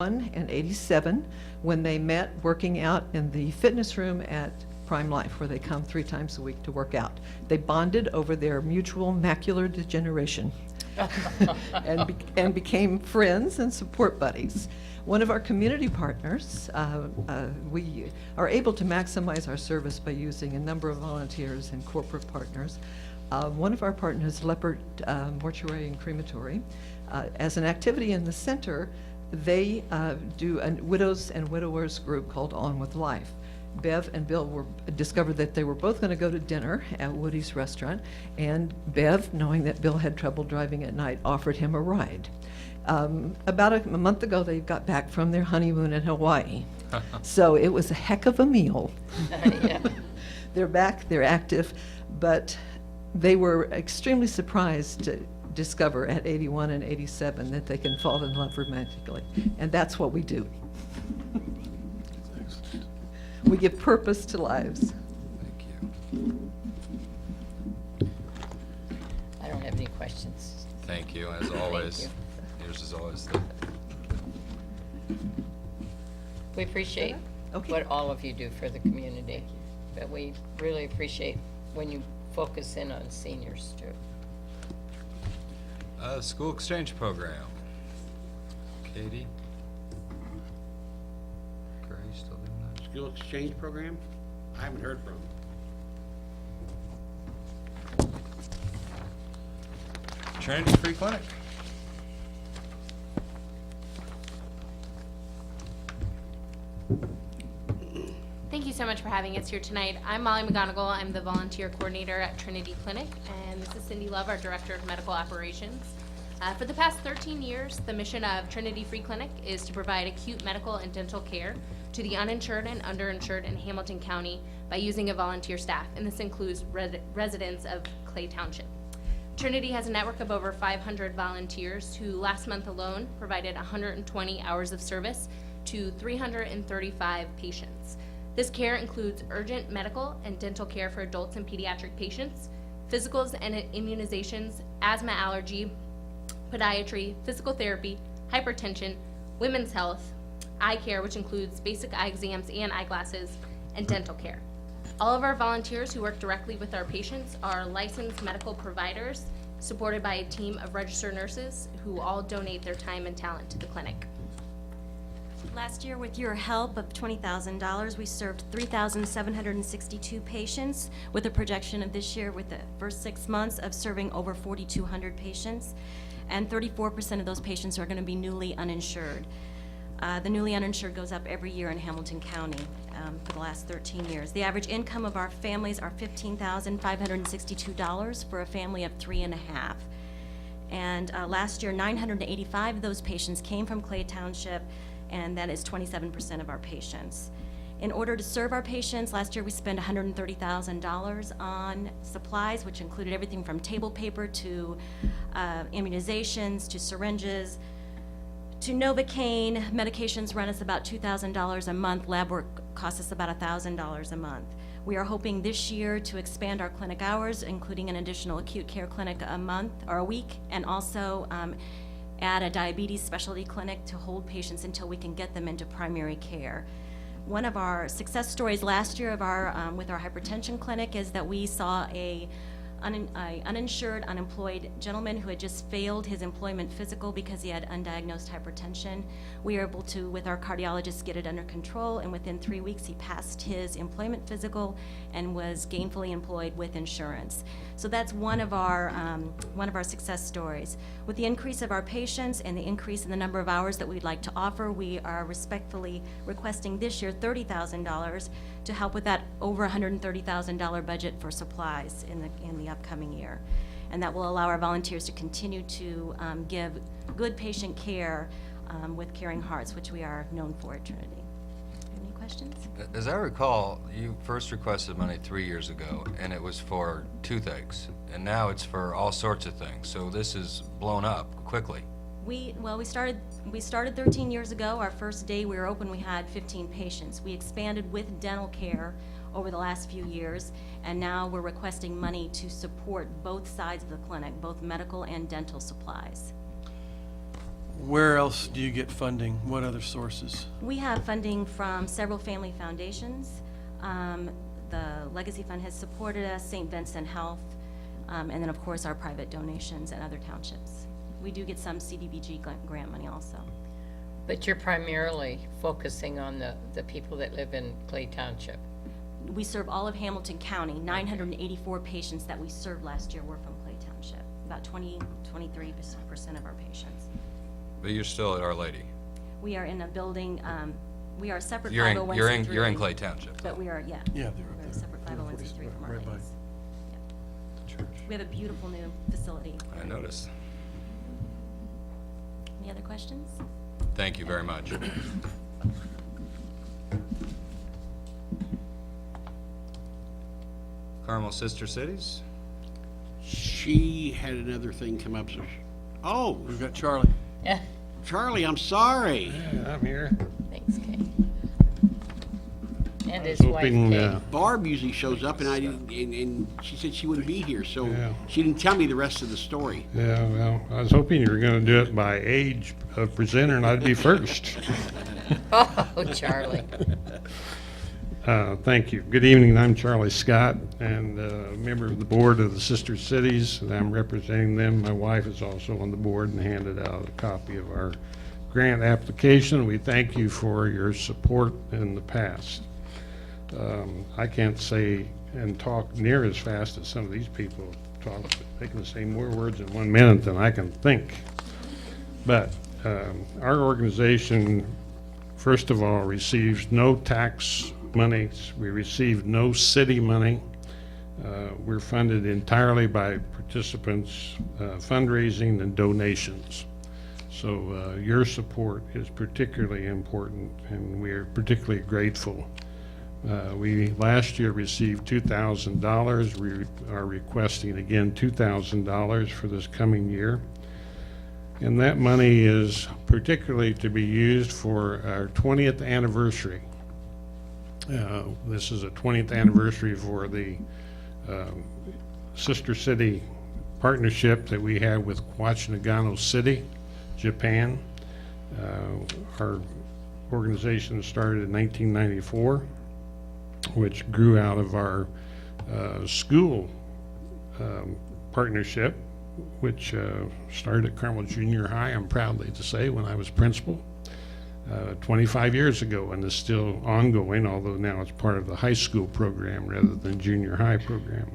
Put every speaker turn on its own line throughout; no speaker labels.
and 87 when they met working out in the fitness room at Prime Life, where they come 3 times a week to work out. They bonded over their mutual macular degeneration and became friends and support buddies. One of our community partners, we are able to maximize our service by using a number of volunteers and corporate partners. One of our partners, Leopard Mortuary and Crematory, as an activity in the center, they do a widows and widowers group called On With Life. Bev and Bill discovered that they were both going to go to dinner at Woody's restaurant, and Bev, knowing that Bill had trouble driving at night, offered him a ride. About a month ago, they got back from their honeymoon in Hawaii. So it was a heck of a meal.
Yeah.
They're back, they're active, but they were extremely surprised to discover at 81 and 87 that they can fall in love romantically. And that's what we do. We give purpose to lives.
Thank you.
I don't have any questions.
Thank you, as always. Yours is always the...
We appreciate
Okay.
what all of you do for the community, but we really appreciate when you focus in on seniors too.
School exchange program. Katie? Gray, still doing that?
School exchange program? I haven't heard from them.
Trinity Free Clinic.
Thank you so much for having us here tonight. I'm Molly McGonigal. I'm the volunteer coordinator at Trinity Clinic, and this is Cindy Love, our director of medical operations. For the past 13 years, the mission of Trinity Free Clinic is to provide acute medical and dental care to the uninsured and underinsured in Hamilton County by using a volunteer staff, and this includes residents of Clay Township. Trinity has a network of over 500 volunteers who last month alone provided 120 hours of service to 335 patients. This care includes urgent medical and dental care for adults and pediatric patients, physicals and immunizations, asthma, allergy, podiatry, physical therapy, hypertension, women's health, eye care, which includes basic eye exams and eyeglasses, and dental care. All of our volunteers who work directly with our patients are licensed medical providers, supported by a team of registered nurses who all donate their time and talent to the clinic.
Last year, with your help of $20,000, we served 3,762 patients, with a projection of this year, with the first 6 months, of serving over 4,200 patients, and 34% of those patients are going to be newly uninsured. The newly uninsured goes up every year in Hamilton County for the last 13 years. The average income of our families are $15,562 for a family of 3.5. And last year, 985 of those patients came from Clay Township, and that is 27% of our patients. In order to serve our patients, last year we spent $130,000 on supplies, which included everything from table paper to immunizations to syringes to Novocaine. Medications run us about $2,000 a month. Lab work costs us about $1,000 a month. We are hoping this year to expand our clinic hours, including an additional acute care clinic a month or a week, and also add a diabetes specialty clinic to hold patients until we can get them into primary care. One of our success stories last year of our with our hypertension clinic is that we saw a uninsured, unemployed gentleman who had just failed his employment physical because he had undiagnosed hypertension. We were able to, with our cardiologist, get it under control, and within 3 weeks he passed his employment physical and was gainfully employed with insurance. So that's one of our success stories. With the increase of our patients and the increase in the number of hours that we'd like to offer, we are respectfully requesting this year $30,000 to help with that over $130,000 budget for supplies in the upcoming year. And that will allow our volunteers to continue to give good patient care with caring hearts, which we are known for at Trinity. Any questions?
As I recall, you first requested money 3 years ago, and it was for toothaches, and now it's for all sorts of things. So this is blown up quickly.
We started 13 years ago. Our first day we were open, we had 15 patients. We expanded with dental care over the last few years, and now we're requesting money to support both sides of the clinic, both medical and dental supplies.
Where else do you get funding? What other sources?
We have funding from several family foundations. The Legacy Fund has supported us, St. Vincent Health, and then, of course, our private donations and other townships. We do get some CDBG grant money also.
But you're primarily focusing on the people that live in Clay Township.
We serve all of Hamilton County. 984 patients that we served last year were from Clay Township. About 23% of our patients.
But you're still at Our Lady.
We are in a building, we are a separate
You're in,
501c3.
you're in Clay Township.
But we are, yeah.
Yeah, they're
We're
up
a
there.
separate 501c3 from our
Right by
ladies.
the church.
We have a beautiful new facility.
I noticed.
Any other questions?
Thank you very much. Carmel Sister Cities?
She had another thing come up, so oh,
We've got Charlie.
Yeah,
Charlie, I'm sorry.
I'm here.
thanks, Kay. And
I was
his wife,
hoping,
Kay.
Barb usually shows up, and I didn't, and she said she wouldn't be here, so
Yeah.
she didn't tell me the rest of the story.
Yeah, well, I was hoping you were gonna do it by age of presenter and I'd be first.
Oh, Charlie.
Thank you. Good evening. I'm Charlie Scott and a member of the board of the Sister Cities, and I'm representing them. My wife is also on the board and handed out a copy of our grant application. We thank you for your support in the past. I can't say and talk near as fast as some of these people talk. They can say more words in 1 minute than I can think. But our organization, first of all, receives no tax monies. We receive no city money. We're funded entirely by participants' fundraising and donations. So your support is particularly important, and we are particularly grateful. We last year received $2,000. We are requesting again $2,000 for this coming year. And that money is particularly to be used for our 20th anniversary. This is a 20th anniversary for the Sister City partnership that we have with Nagano City, Japan. Our organization started in 1994, which grew out of our school partnership, which started at Carmel Junior High, I'm proudly to say, when I was principal 25 years ago, and is still ongoing, although now it's part of the high school program rather than junior high program.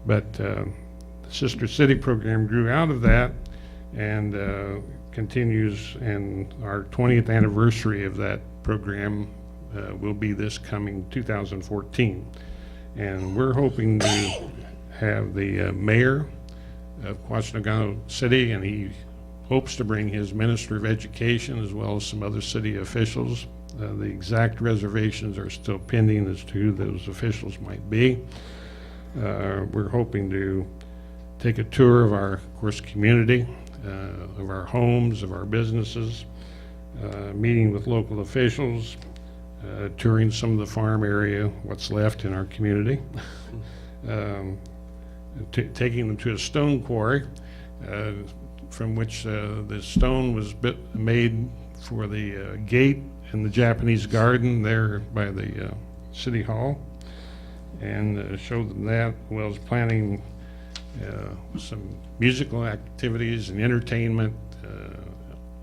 But the Sister City program grew out of that and continues, and our 20th anniversary of that program will be this coming 2014. And we're hoping to have the mayor of Nagano City, and he hopes to bring his Minister of Education as well as some other city officials. The exact reservations are still pending as to who those officials might be. We're hoping to take a tour of our, of course, community, of our homes, of our businesses, meeting with local officials, touring some of the farm area, what's left in our community, taking them to a stone quarry from which the stone was made for the gate in the Japanese garden there by the City Hall, and showed them that, as well as planning some musical activities and entertainment,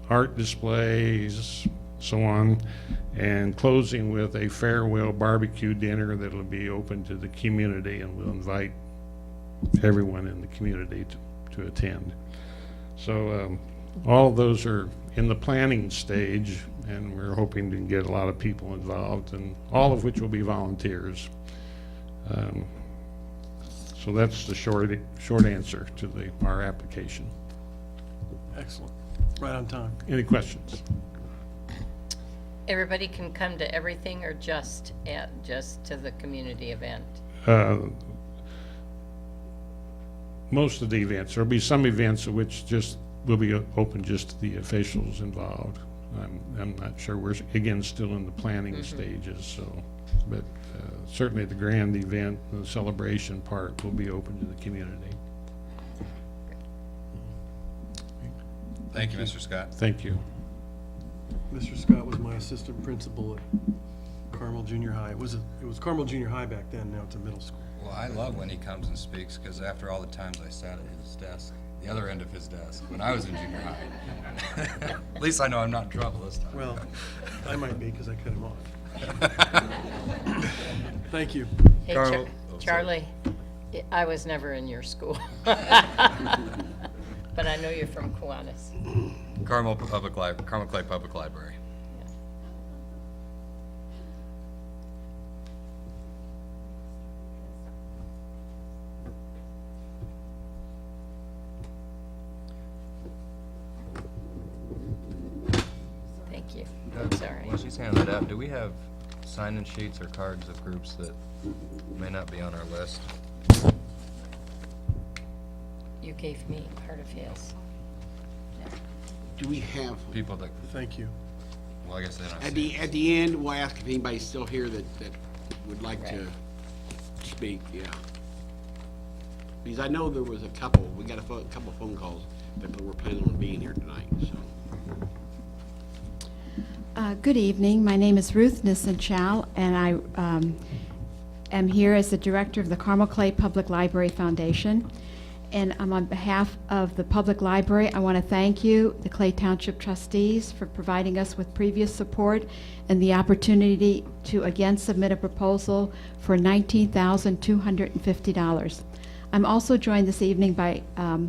art displays, so on, and closing with a farewell barbecue dinner that'll be open to the community, and we'll invite everyone in the community to attend. So all of those are in the planning stage, and we're hoping to get a lot of people involved, and all of which will be volunteers. So that's the short answer to our application.
Excellent. Right on time.
Any questions?
Everybody can come to everything, or just to the community event?
Most of the events. There'll be some events of which just will be open just to the officials involved. I'm not sure. We're, again, still in the planning stages, so, but certainly the grand event, the celebration part will be open to the community.
Thank you, Mr. Scott.
Thank you.
Mr. Scott was my assistant principal at Carmel Junior High. It was Carmel Junior High back then, now it's a middle school.
Well, I love when he comes and speaks, because after all the times I sat at his desk, the other end of his desk, when I was in junior high. At least I know I'm not in trouble this time.
Well, I might be because I cut him off. Thank you.
Hey,
Carl- oh, sorry.
Charlie, I was never in your school. But I know you're from Kiwanis.
Carmel Clay Public Library.
Thank you. That's all
While
right.
she's handing that out, do we have sign-in sheets or cards of groups that may not be on our list?
You gave me part of his.
Do we have,
People that,
Thank you.
well, I guess they don't
at
see.
at the end, we'll ask if anybody's still here that would like to
Right.
speak, yeah. Because I know there was a couple, we got a couple of phone calls that were planning on being here tonight, so.
Good evening. My name is Ruth Nissen-Chow, and I am here as the director of the Carmel Clay Public Library Foundation. And I'm on behalf of the public library. I want to thank you, the Clay Township trustees, for providing us with previous support and the opportunity to again submit a proposal for $19,250. I'm also joined this evening by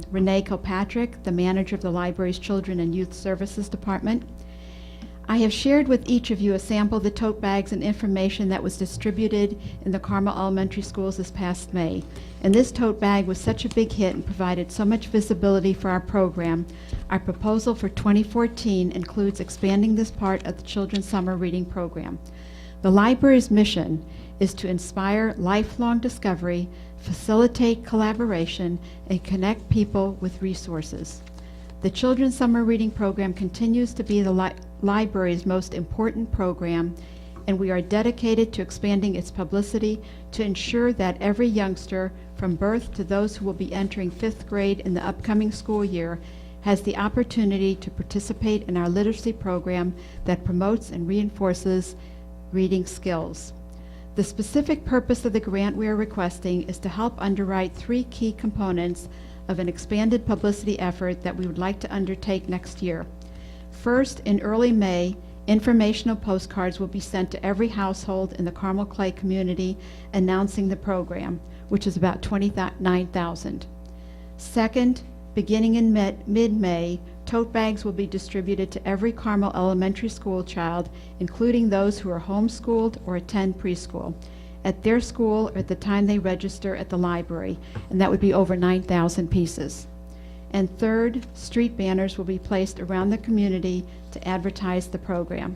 Renee Kilpatrick, the manager of the library's Children and Youth Services Department. I have shared with each of you a sample of the tote bags and information that was distributed in the Carmel Elementary Schools this past May. And this tote bag was such a big hit and provided so much visibility for our program. Our proposal for 2014 includes expanding this part of the Children's Summer Reading Program. The library's mission is to inspire lifelong discovery, facilitate collaboration, and connect people with resources. The Children's Summer Reading Program continues to be the library's most important program, and we are dedicated to expanding its publicity to ensure that every youngster, from birth to those who will be entering 5th grade in the upcoming school year, has the opportunity to participate in our literacy program that promotes and reinforces reading skills. The specific purpose of the grant we are requesting is to help underwrite 3 key components of an expanded publicity effort that we would like to undertake next year. First, in early May, informational postcards will be sent to every household in the Carmel Clay community announcing the program, which is about 29,000. Second, beginning in mid-May, tote bags will be distributed to every Carmel Elementary School child, including those who are homeschooled or attend preschool, at their school or at the time they register at the library, and that would be over 9,000 pieces. And third, street banners will be placed around the community to advertise the program.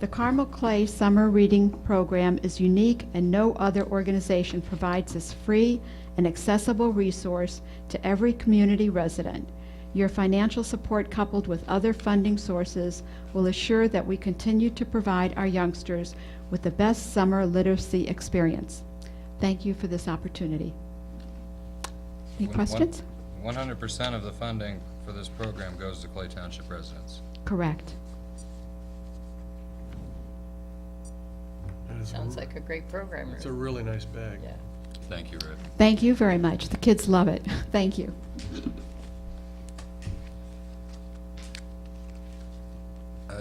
The Carmel Clay Summer Reading Program is unique, and no other organization provides this free and accessible resource to every community resident. Your financial support, coupled with other funding sources, will assure that we continue to provide our youngsters with the best summer literacy experience. Thank you for this opportunity. Any questions?
100% of the funding for this program goes to Clay Township residents.
Correct.
That is
Sounds like a great program,
It's a
Ruth.
really nice bag.
Yeah.
Thank you, Ruth.
Thank you very much. The kids love it. Thank you.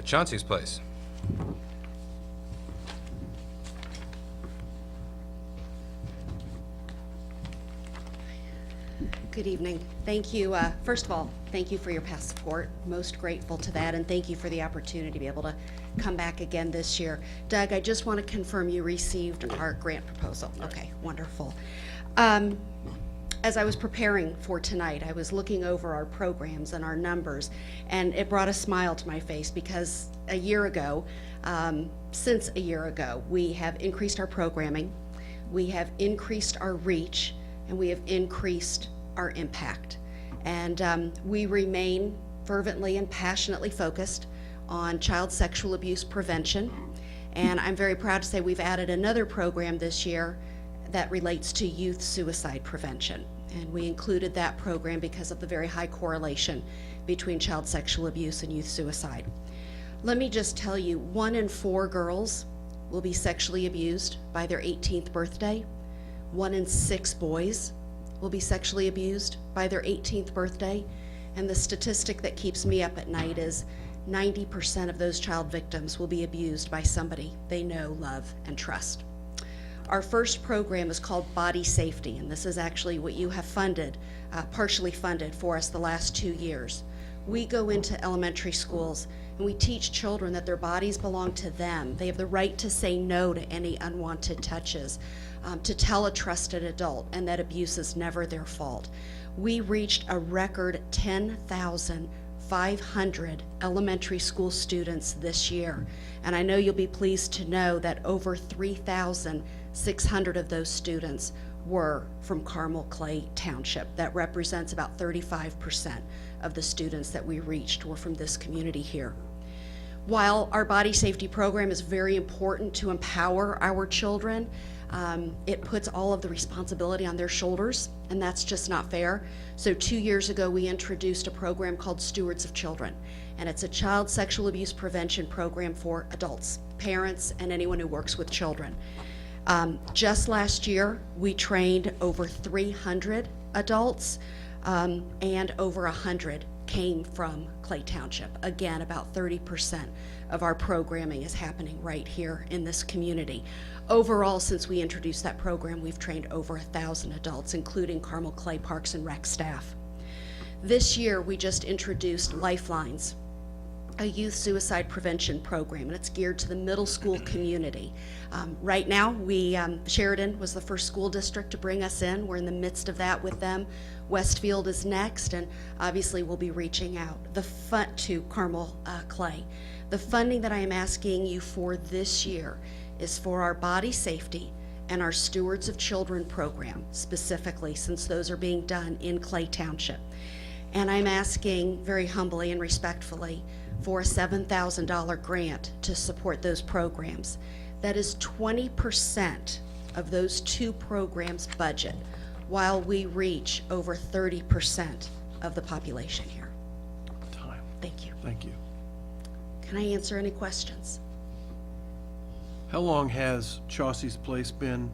Chauncey's Place.
Good evening. Thank you. First of all, thank you for your past support. Most grateful to that, and thank you for the opportunity to be able to come back again this year. Doug, I just want to confirm you received our grant proposal. Okay, wonderful. As I was preparing for tonight, I was looking over our programs and our numbers, and it brought a smile to my face because a year ago, since a year ago, we have increased our programming, we have increased our reach, and we have increased our impact. And we remain fervently and passionately focused on child sexual abuse prevention. And I'm very proud to say we've added another program this year that relates to youth suicide prevention. And we included that program because of the very high correlation between child sexual abuse and youth suicide. Let me just tell you, 1 in 4 girls will be sexually abused by their 18th birthday. 1 in 6 boys will be sexually abused by their 18th birthday. And the statistic that keeps me up at night is 90% of those child victims will be abused by somebody they know, love, and trust. Our first program is called Body Safety, and this is actually what you have funded, partially funded for us the last 2 years. We go into elementary schools and we teach children that their bodies belong to them. They have the right to say no to any unwanted touches, to tell a trusted adult, and that abuse is never their fault. We reached a record 10,500 elementary school students this year, and I know you'll be pleased to know that over 3,600 of those students were from Clay Township. That represents about 35% of the students that we reached were from this community here. While our body safety program is very important to empower our children, it puts all of the responsibility on their shoulders, and that's just not fair. So 2 years ago, we introduced a program called Stewards of Children, and it's a child sexual abuse prevention program for adults, parents, and anyone who works with children. Just last year, we trained over 300 adults, and over 100 came from Clay Township. Again, about 30% of our programming is happening right here in this community. Overall, since we introduced that program, we've trained over 1,000 adults, including Carmel Clay Parks and Rec staff. This year, we just introduced Lifelines, a youth suicide prevention program, and it's geared to the middle school community. Right now, Sheridan was the first school district to bring us in. We're in the midst of that with them. Westfield is next, and obviously we'll be reaching out to Carmel Clay. The funding that I am asking you for this year is for our body safety and our Stewards of Children program, specifically, since those are being done in Clay Township. And I'm asking very humbly and respectfully for a $7,000 grant to support those programs. That is 20% of those 2 programs' budget, while we reach over 30% of the population here.
Time.
Thank you.
Thank you.
Can I answer any questions?
How long has Chausey's Place been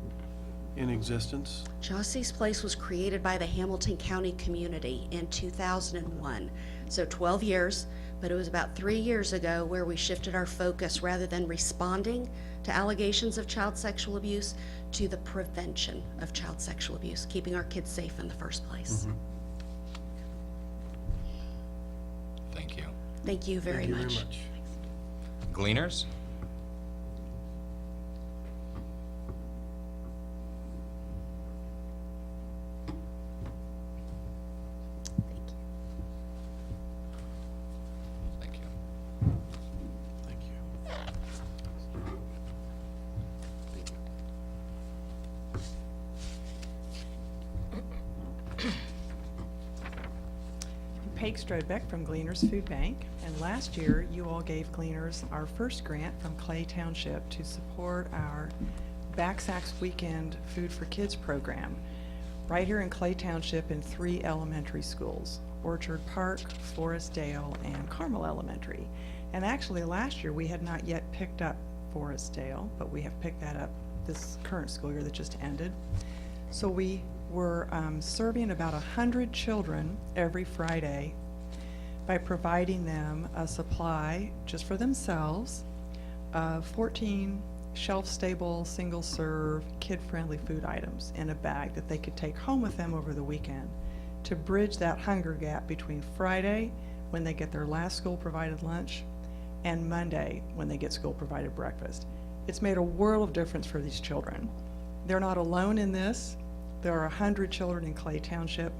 in existence?
Chausey's Place was created by the Hamilton County community in 2001, so 12 years, but it was about 3 years ago where we shifted our focus, rather than responding to allegations of child sexual abuse, to the prevention of child sexual abuse, keeping our kids safe in the first place.
Thank you.
Thank you very
Thank you
much.
very much.
Gleaners? Thank you.
Thank you.
Paige Strodbeck from Gleaners Food Bank, and last year you all gave Gleaners our first grant from Clay Township to support our Backsacks Weekend Food for Kids program right here in Clay Township in 3 elementary schools, Orchard Park, Forest Dale, and Carmel Elementary. And actually last year we had not yet picked up Forest Dale, but we have picked that up this current school year that just ended. So we were serving about 100 children every Friday by providing them a supply just for themselves of 14 shelf-stable, single-serve, kid-friendly food items in a bag that they could take home with them over the weekend to bridge that hunger gap between Friday, when they get their last school-provided lunch, and Monday, when they get school-provided breakfast. It's made a world of difference for these children. They're not alone in this. There are 100 children in Clay Township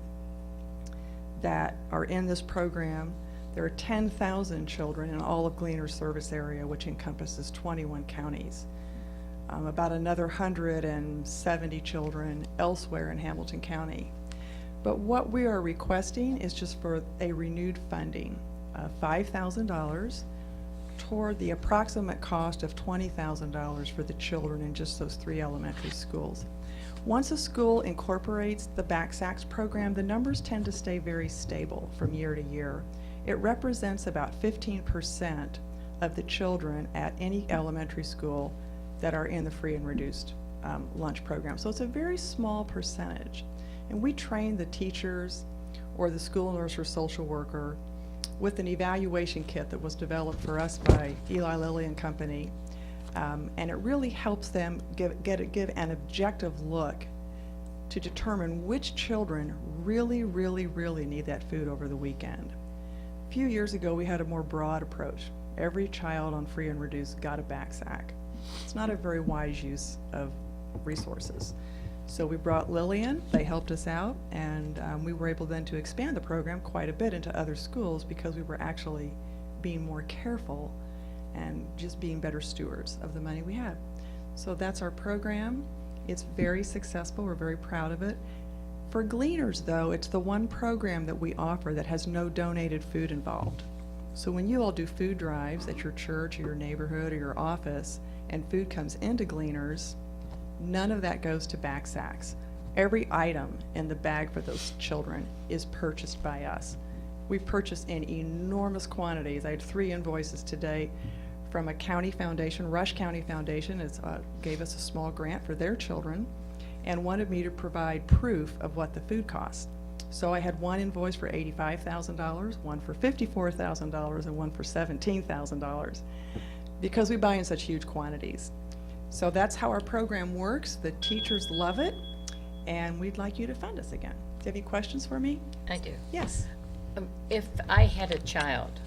that are in this program. There are 10,000 children in all of Gleaners service area, which encompasses 21 counties. About another 170 children elsewhere in Hamilton County. But what we are requesting is just for a renewed funding of $5,000 toward the approximate cost of $20,000 for the children in just those 3 elementary schools. Once a school incorporates the BackSACS program, the numbers tend to stay very stable from year to year. It represents about 15% of the children at any elementary school that are in the free and reduced lunch program. So it's a very small percentage. And we train the teachers or the school nurse or social worker with an evaluation kit that was developed for us by Eli Lilly and Company. And it really helps them give an objective look to determine which children really need that food over the weekend. A few years ago, we had a more broad approach. Every child on free and reduced got a BackSAC. It's not a very wise use of resources. So we brought Lillian, they helped us out, and we were able then to expand the program quite a bit into other schools because we were actually being more careful and just being better stewards of the money we had. So that's our program. It's very successful. We're very proud of it. For Gleaners, though, it's the one program that we offer that has no donated food involved. So when you all do food drives at your church or your neighborhood or your office and food comes into Gleaners, none of that goes to BackSACS. Every item in the bag for those children is purchased by us. We purchase in enormous quantities. I had 3 invoices today from a county foundation, Rush County Foundation. It gave us a small grant for their children and wanted me to provide proof of what the food costs. So I had one invoice for $85,000, one for $54,000, and one for $17,000 because we buy in such huge quantities. So that's how our program works. The teachers love it, and we'd like you to fund us again. Do you have any questions for me?
I do.
Yes.
If I had a child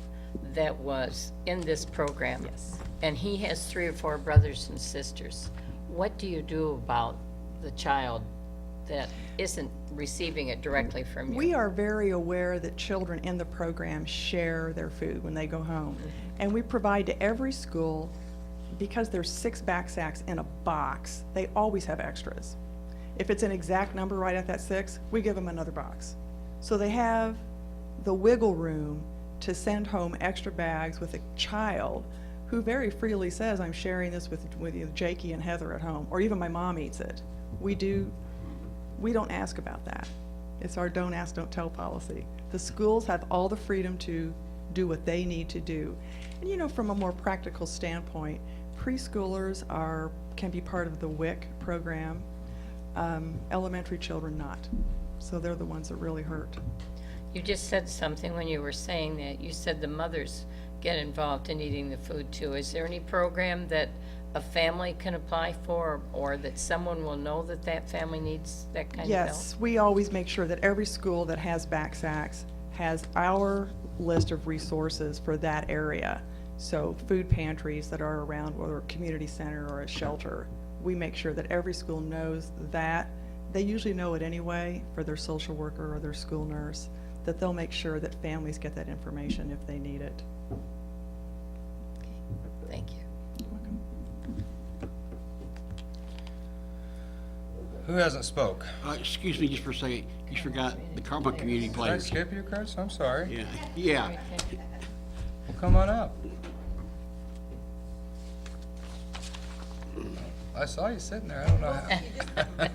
that was in this program.
Yes.
And he has 3 or 4 brothers and sisters, what do you do about the child that isn't receiving it directly from you?
We are very aware that children in the program share their food when they go home. And we provide to every school, because there's 6 BackSACs in a box, they always have extras. If it's an exact number right at that 6, we give them another box. So they have the wiggle room to send home extra bags with a child who very freely says, I'm sharing this with Jakey and Heather at home, or even my mom eats it. We don't ask about that. It's our don't ask, don't tell policy. The schools have all the freedom to do what they need to do. And you know, from a more practical standpoint, preschoolers can be part of the WIC program, elementary children not. So they're the ones that really hurt.
You just said something when you were saying that. You said the mothers get involved in eating the food too. Is there any program that a family can apply for, or that someone will know that that family needs that kind of help?
Yes, we always make sure that every school that has BackSACs has our list of resources for that area. So food pantries that are around, whether a community center or a shelter, we make sure that every school knows that. They usually know it anyway for their social worker or their school nurse, that they'll make sure that families get that information if they need it.
Thank you.
Who hasn't spoke?
Excuse me just for a second. You forgot the Carmel Community
Did I
Players.
skip you, Chris? I'm sorry.
Yeah.
Well, come on up. I saw you sitting there. I don't know how.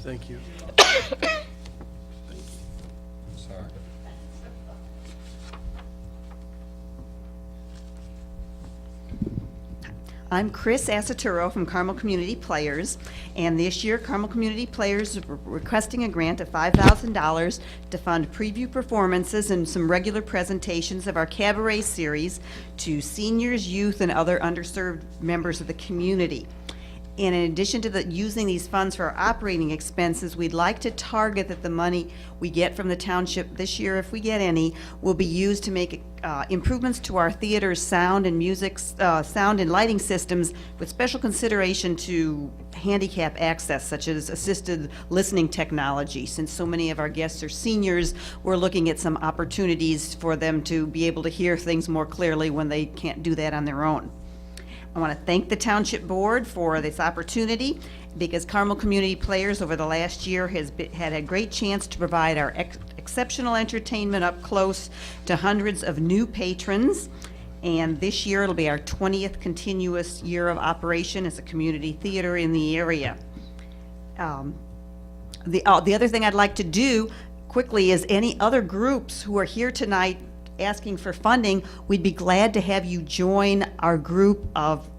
Thank you.
Sorry.
I'm Chris Asaturo from Carmel Community Players, and this year Carmel Community Players is requesting a grant of $5,000 to fund preview performances and some regular presentations of our cabaret series to seniors, youth, and other underserved members of the community. And in addition to using these funds for our operating expenses, we'd like to target that the money we get from the township this year, if we get any, will be used to make improvements to our theater's sound and music, sound and lighting systems, with special consideration to handicap access, such as assisted listening technology. Since so many of our guests are seniors, we're looking at some opportunities for them to be able to hear things more clearly when they can't do that on their own. I want to thank the Township Board for this opportunity, because Carmel Community Players over the last year has had a great chance to provide our exceptional entertainment up close to hundreds of new patrons. And this year, it'll be our 20th continuous year of operation as a community theater in the area. The other thing I'd like to do quickly is any other groups who are here tonight asking for funding, we'd be glad to have you join our group of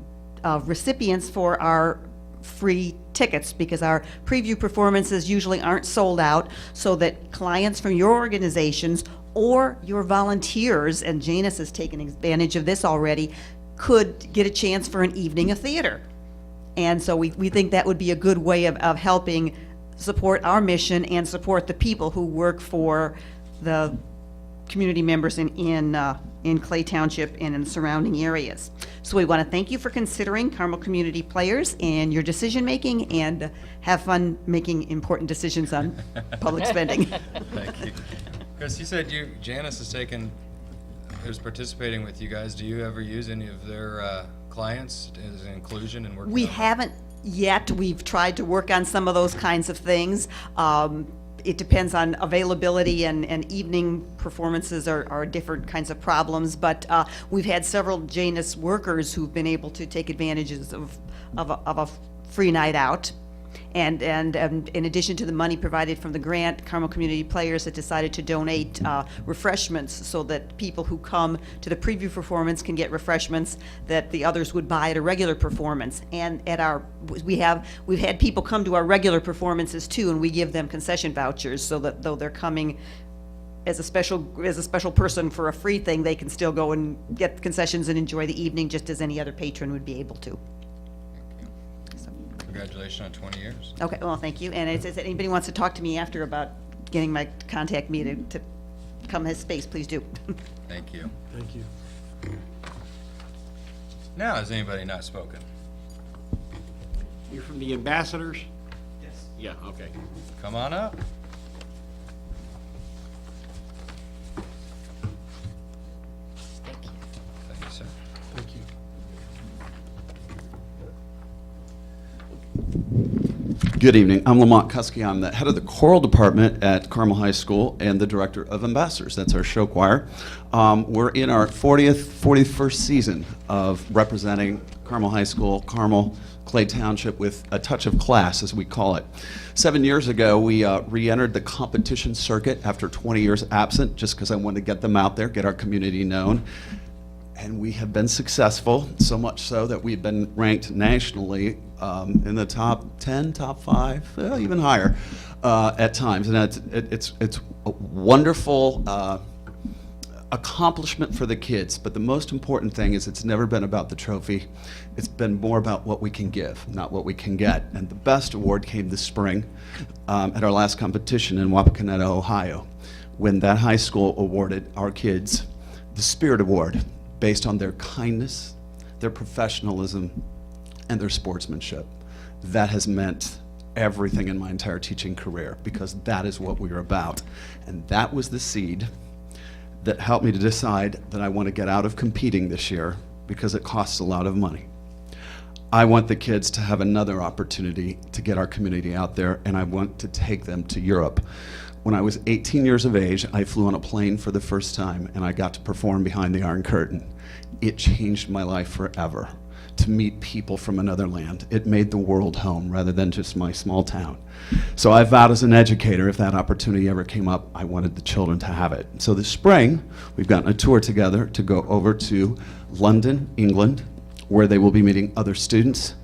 recipients for our free tickets, because our preview performances usually aren't sold out, so that clients from your organizations or your volunteers, and Janice has taken advantage of this already, could get a chance for an evening of theater. And so we think that would be a good way of helping support our mission and support the people who work for the community members in Clay Township and in the surrounding areas. So we want to thank you for considering Carmel Community Players and your decision-making, and have fun making important decisions on public spending.
Thank you. Chris, you said Janice who's participating with you guys, do you ever use any of their clients as an inclusion and working?
We haven't yet. We've tried to work on some of those kinds of things. It depends on availability, and evening performances are different kinds of problems, but we've had several Janus workers who've been able to take advantages of a free night out. And in addition to the money provided from the grant, Carmel Community Players had decided to donate refreshments, so that people who come to the preview performance can get refreshments that the others would buy at a regular performance. And we've had people come to our regular performances too, and we give them concession vouchers, so that though they're coming as a special person for a free thing, they can still go and get concessions and enjoy the evening just as any other patron would be able to.
Congratulations on 20 years.
Okay, well, thank you. And if anybody wants to talk to me after about contact me to come his space, please do.
Thank you.
Thank you.
Now, has anybody not spoken?
You're from the Ambassadors? Yes. Yeah, okay.
Come on up.
Thank you.
Thank you, sir.
Thank you.
Good evening. I'm Lamont Kuski. I'm the head of the choral department at Carmel High School and the director of Ambassadors. That's our show choir. We're in our 41st season of representing Carmel High School, Carmel, Clay Township, with a touch of class, as we call it. 7 years ago, we re-entered the competition circuit after 20 years absent, just because I wanted to get them out there, get our community known. And we have been successful, so much so that we've been ranked nationally in the top 10, top 5, well, even higher at times. And it's a wonderful accomplishment for the kids. But the most important thing is it's never been about the trophy. It's been more about what we can give, not what we can get. And the best award came this spring at our last competition in Wapakoneta, Ohio, when that high school awarded our kids the Spirit Award, based on their kindness, their professionalism, and their sportsmanship. That has meant everything in my entire teaching career, because that is what we are about. And that was the seed that helped me to decide that I want to get out of competing this year, because it costs a lot of money. I want the kids to have another opportunity to get our community out there, and I want to take them to Europe. When I was 18 years of age, I flew on a plane for the first time, and I got to perform behind the Iron Curtain. It changed my life forever to meet people from another land. It made the world home rather than just my small town. So I vowed as an educator, if that opportunity ever came up, I wanted the children to have it. So this spring, we've gotten a tour together to go over to London, England, where they will be meeting other students.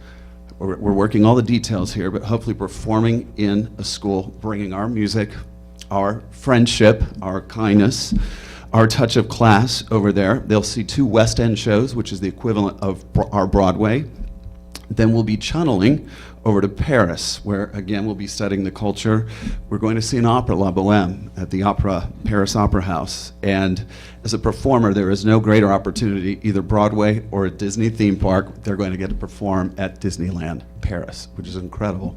We're working all the details here, but hopefully performing in a school, bringing our music, our friendship, our kindness, our touch of class over there. They'll see 2 West End shows, which is the equivalent of our Broadway. Then we'll be channeling over to Paris, where again we'll be studying the culture. We're going to see an opera, La Bohème, at the Paris Opera House. And as a performer, there is no greater opportunity, either Broadway or a Disney theme park. They're going to get to perform at Disneyland Paris, which is incredible.